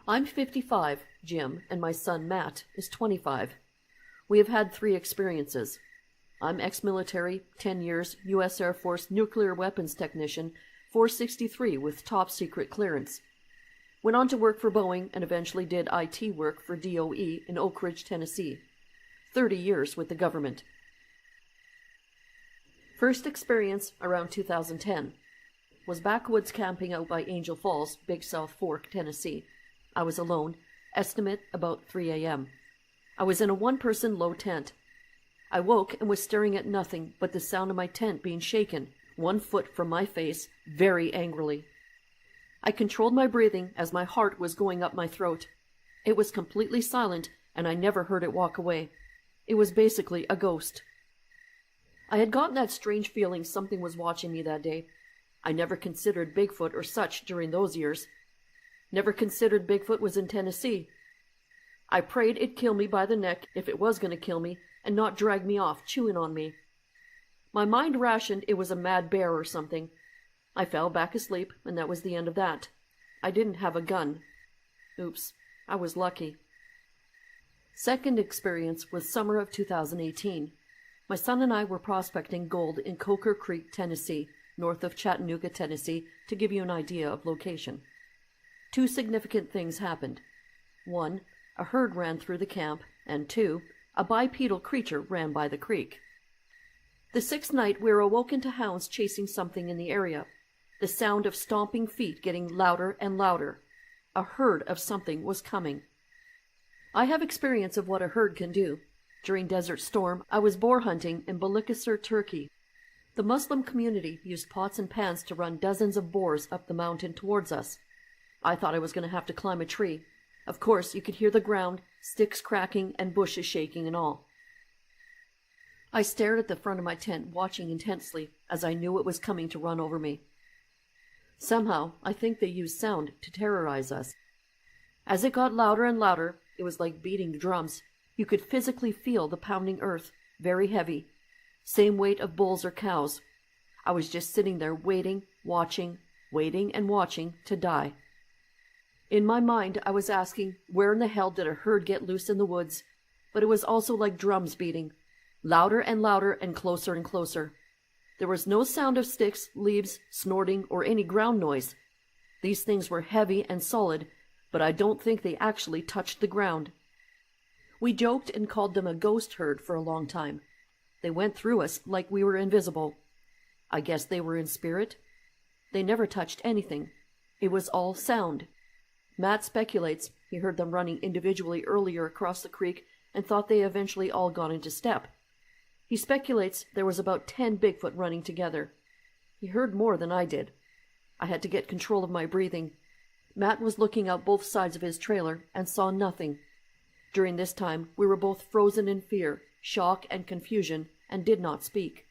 I'm 55, Jim, and my son Matt is 25. We have had 3 experiences. I'm ex-military, 10 years, U.S. Air Force nuclear weapons technician, 463 with top secret clearance. Went on to work for Boeing and eventually did IT work for DOE in Oak Ridge, Tennessee. 30 years with the government. First experience around 2010. Was backwoods camping out by Angel Falls, Big South Fork, Tennessee. I was alone, estimate about 3 a.m. I was in a one-person low tent. I woke and was staring at nothing but the sound of my tent being shaken, 1 foot from my face, very angrily. I controlled my breathing as my heart was going up my throat. It was completely silent, and I never heard it walk away. It was basically a ghost. I had gotten that strange feeling something was watching me that day. I never considered Bigfoot or such during those years. Never considered Bigfoot was in Tennessee. I prayed it'd kill me by the neck if it was going to kill me and not drag me off, chewing on me. My mind rationed it was a mad bear or something. I fell back asleep, and that was the end of that. I didn't have a gun. Oops, I was lucky. Second experience was summer of 2018. My son and I were prospecting gold in Coker Creek, Tennessee, north of Chattanooga, Tennessee, to give you an idea of location. 2 significant things happened. 1, a herd ran through the camp, and 2, a bipedal creature ran by the creek. The 6th night we were awoken to hounds chasing something in the area. The sound of stomping feet getting louder and louder. A herd of something was coming. I have experience of what a herd can do. During Desert Storm, I was boar hunting in Balıkesir, Turkey. The Muslim community used pots and pans to run dozens of boars up the mountain towards us. I thought I was going to have to climb a tree. Of course, you could hear the ground, sticks cracking, and bushes shaking and all. I stared at the front of my tent, watching intensely, as I knew it was coming to run over me. Somehow, I think they used sound to terrorize us. As it got louder and louder, it was like beating drums. You could physically feel the pounding earth, very heavy. Same weight of bulls or cows. I was just sitting there waiting and watching to die. In my mind, I was asking, where in the hell did a herd get loose in the woods? But it was also like drums beating. Louder and louder and closer. There was no sound of sticks, leaves, snorting, or any ground noise. These things were heavy and solid, but I don't think they actually touched the ground. We joked and called them a ghost herd for a long time. They went through us like we were invisible. I guess they were in spirit. They never touched anything. It was all sound. Matt speculates he heard them running individually earlier across the creek and thought they eventually all got into step. He speculates there was about 10 Bigfoot running together. He heard more than I did. I had to get control of my breathing. Matt was looking out both sides of his trailer and saw nothing. During this time, we were both frozen in fear, shock, and confusion, and did not speak.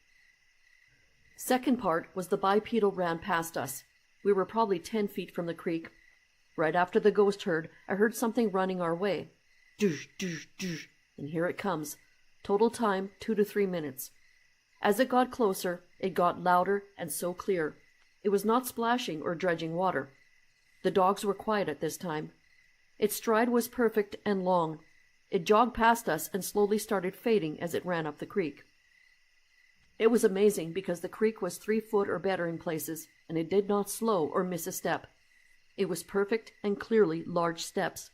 Second part was the bipedal ran past us. We were probably 10 feet from the creek. Right after the ghost herd, I heard something running our way. Doosh, doosh, doosh, and here it comes. Total time, 2 to 3 minutes. As it got closer, it got louder and so clear. It was not splashing or dredging water. The dogs were quiet at this time. Its stride was perfect and long. It jogged past us and slowly started fading as it ran up the creek. It was amazing because the creek was 3 foot or better in places, and it did not slow or miss a step. It was perfect and clearly large steps.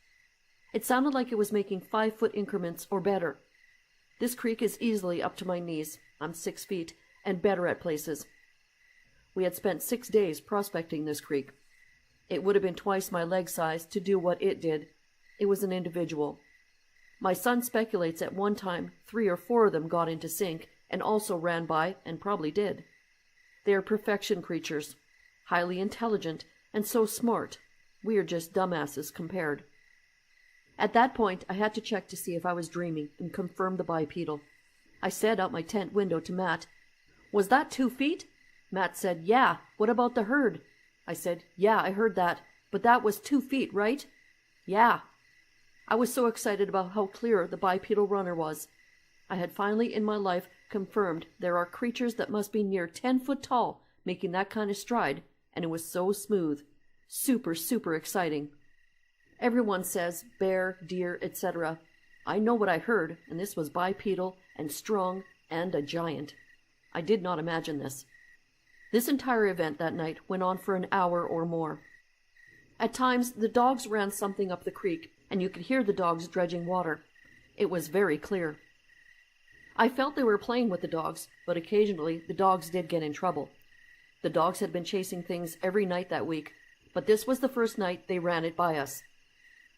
It sounded like it was making 5-foot increments or better. This creek is easily up to my knees. I'm 6 feet, and better at places. We had spent 6 days prospecting this creek. It would have been twice my leg size to do what it did. It was an individual. My son speculates at one time 3 or 4 of them got into sync and also ran by and probably did. They are perfection creatures, highly intelligent and so smart. We are just dumbasses compared. At that point, I had to check to see if I was dreaming and confirm the bipedal. I said out my tent window to Matt, "Was that 2 feet?" Matt said, "Yeah. What about the herd?" I said, "Yeah, I heard that, but that was 2 feet, right?" "Yeah." I was so excited about how clear the bipedal runner was. I had finally in my life confirmed there are creatures that must be near 10 foot tall making that kind of stride, and it was so smooth. Super, super exciting. Everyone says bear, deer, etc. I know what I heard, and this was bipedal and strong and a giant. I did not imagine this. This entire event that night went on for an hour or more. At times, the dogs ran something up the creek, and you could hear the dogs dredging water. It was very clear. I felt they were playing with the dogs, but occasionally the dogs did get in trouble. The dogs had been chasing things every night that week, but this was the first night they ran it by us.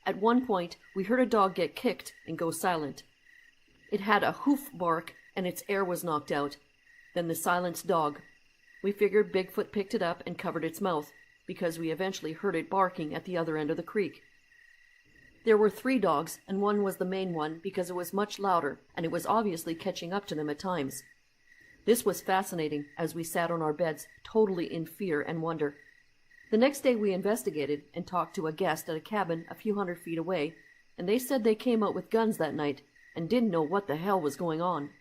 At one point, we heard a dog get kicked and go silent. It had a hoof bark, and its air was knocked out. Then the silenced dog. We figured Bigfoot picked it up and covered its mouth, because we eventually heard it barking at the other end of the creek. There were 3 dogs, and one was the main one because it was much louder, and it was obviously catching up to them at times. This was fascinating as we sat on our beds, totally in fear and wonder. The next day we investigated and talked to a guest at a cabin a few hundred feet away, and they said they came out with guns that night and didn't know what the hell was going on.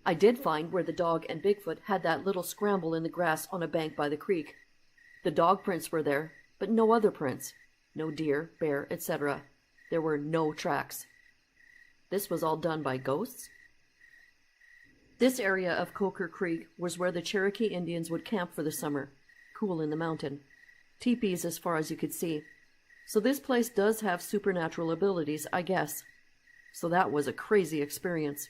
I did find where the dog and Bigfoot had that little scramble in the grass on a bank by the creek. The dog prints were there, but no other prints. No deer, bear, etc. There were no tracks. This was all done by ghosts? This area of Coker Creek was where the Cherokee Indians would camp for the summer, cool in the mountain. Teepees as far as you could see. So this place does have supernatural abilities, I guess. So that was a crazy experience.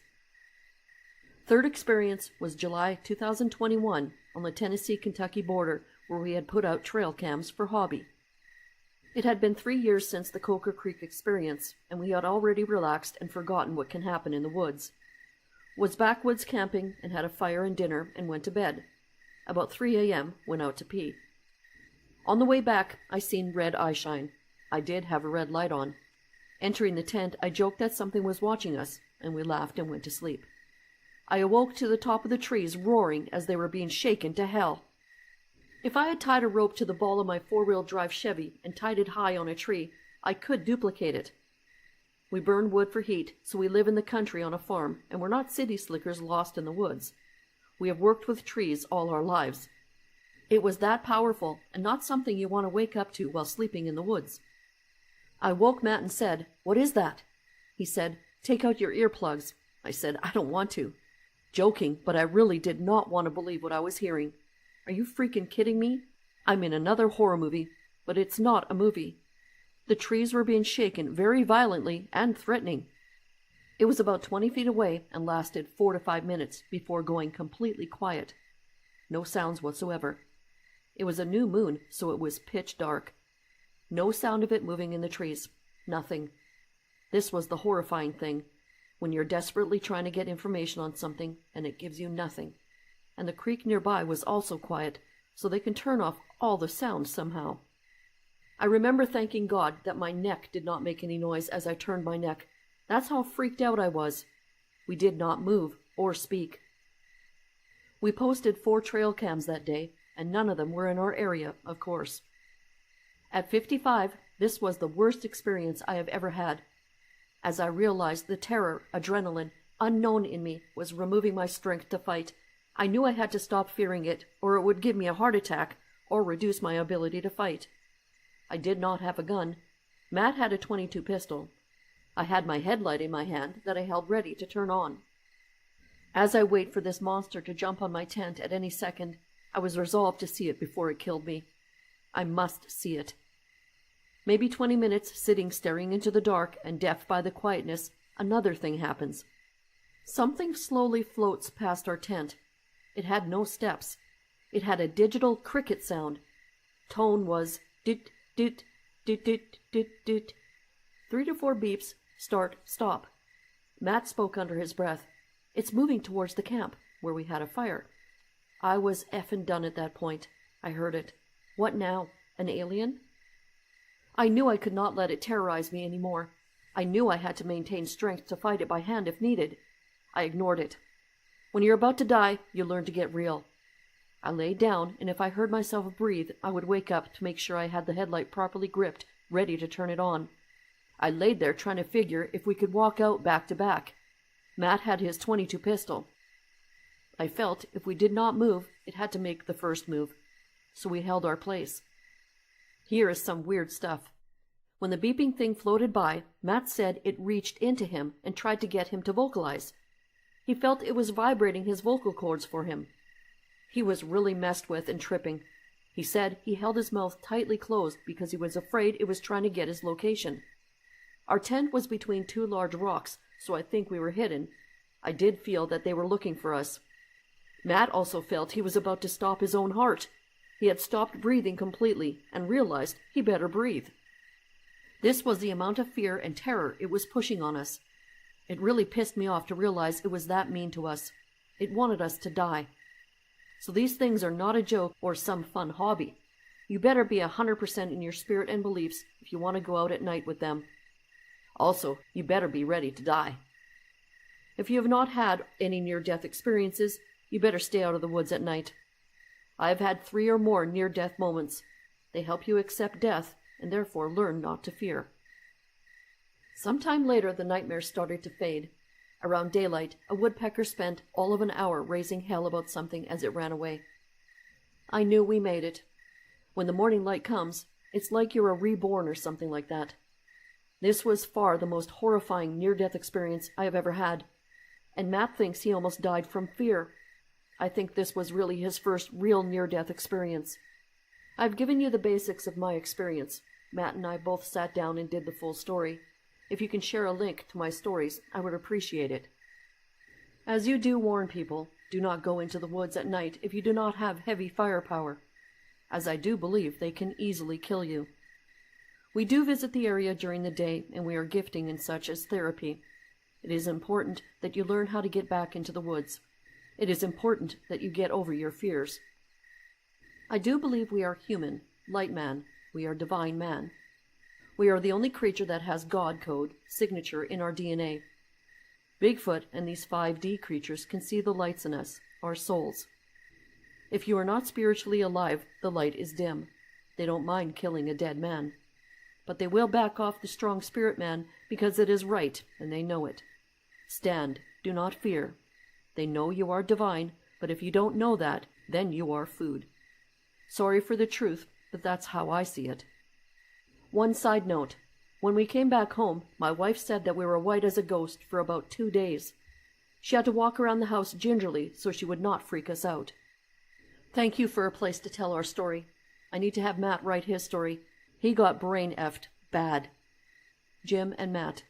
Third experience was July 2021 on the Tennessee-Kentucky border, where we had put out trail cams for hobby. It had been 3 years since the Coker Creek experience, and we had already relaxed and forgotten what can happen in the woods. Was backwoods camping and had a fire and dinner and went to bed. About 3 a.m. went out to pee. On the way back, I seen red eyeshine. I did have a red light on. Entering the tent, I joked that something was watching us, and we laughed and went to sleep. I awoke to the top of the trees roaring as they were being shaken to hell. If I had tied a rope to the ball of my 4-wheel drive Chevy and tied it high on a tree, I could duplicate it. We burn wood for heat, so we live in the country on a farm, and we're not city slickers lost in the woods. We have worked with trees all our lives. It was that powerful, and not something you want to wake up to while sleeping in the woods. I woke Matt and said, "What is that?" He said, "Take out your earplugs." I said, "I don't want to." Joking, but I really did not want to believe what I was hearing. Are you freaking kidding me? I'm in another horror movie, but it's not a movie. The trees were being shaken very violently and threatening. It was about 20 feet away and lasted 4 to 5 minutes before going completely quiet. No sounds whatsoever. It was a new moon, so it was pitch dark. No sound of it moving in the trees. Nothing. This was the horrifying thing, when you're desperately trying to get information on something and it gives you nothing. And the creek nearby was also quiet, so they can turn off all the sounds somehow. I remember thanking God that my neck did not make any noise as I turned my neck. That's how freaked out I was. We did not move or speak. We posted 4 trail cams that day, and none of them were in our area, of course. At 55, this was the worst experience I have ever had. As I realized the terror, adrenaline, unknown in me was removing my strength to fight, I knew I had to stop fearing it, or it would give me a heart attack, or reduce my ability to fight. I did not have a gun. Matt had a .22 pistol. I had my headlight in my hand that I held ready to turn on. As I wait for this monster to jump on my tent at any second, I was resolved to see it before it killed me. I must see it. Maybe 20 minutes sitting staring into the dark and deaf by the quietness, another thing happens. Something slowly floats past our tent. It had no steps. It had a digital cricket sound. Tone was dit, dit, dit, dit, dit, dit. 3 to 4 beeps, start, stop. Matt spoke under his breath. It's moving towards the camp, where we had a fire. I was effing done at that point. I heard it. What now? An alien? I knew I could not let it terrorize me anymore. I knew I had to maintain strength to fight it by hand if needed. I ignored it. When you're about to die, you learn to get real. I lay down, and if I heard myself breathe, I would wake up to make sure I had the headlight properly gripped, ready to turn it on. I laid there trying to figure if we could walk out back to back. Matt had his .22 pistol. I felt if we did not move, it had to make the first move. So we held our place. Here is some weird stuff. When the beeping thing floated by, Matt said it reached into him and tried to get him to vocalize. He felt it was vibrating his vocal cords for him. He was really messed with and tripping. He said he held his mouth tightly closed because he was afraid it was trying to get his location. Our tent was between two large rocks, so I think we were hidden. I did feel that they were looking for us. Matt also felt he was about to stop his own heart. He had stopped breathing completely and realized he better breathe. This was the amount of fear and terror it was pushing on us. It really pissed me off to realize it was that mean to us. It wanted us to die. So these things are not a joke or some fun hobby. You better be 100% in your spirit and beliefs if you want to go out at night with them. Also, you better be ready to die. If you have not had any near-death experiences, you better stay out of the woods at night. I have had 3 or more near-death moments. They help you accept death and therefore learn not to fear. Sometime later, the nightmares started to fade. Around daylight, a woodpecker spent all of an hour raising hell about something as it ran away. I knew we made it. When the morning light comes, it's like you're a reborn or something like that. This was far the most horrifying near-death experience I have ever had, and Matt thinks he almost died from fear. I think this was really his first real near-death experience. I've given you the basics of my experience. Matt and I both sat down and did the full story. If you can share a link to my stories, I would appreciate it. As you do warn people, do not go into the woods at night if you do not have heavy firepower, as I do believe they can easily kill you. We do visit the area during the day, and we are gifting and such as therapy. It is important that you learn how to get back into the woods. It is important that you get over your fears. I do believe we are human, light man. We are divine man. We are the only creature that has God code, signature in our DNA. Bigfoot and these 5D creatures can see the lights in us, our souls. If you are not spiritually alive, the light is dim. They don't mind killing a dead man. But they will back off the strong spirit man because it is right, and they know it. Stand, do not fear. They know you are divine, but if you don't know that, then you are food. Sorry for the truth, but that's how I see it. One side note. When we came back home, my wife said that we were white as a ghost for about 2 days. She had to walk around the house gingerly so she would not freak us out. Thank you for a place to tell our story. I need to have Matt write his story. He got brain effed bad. Jim and Matt.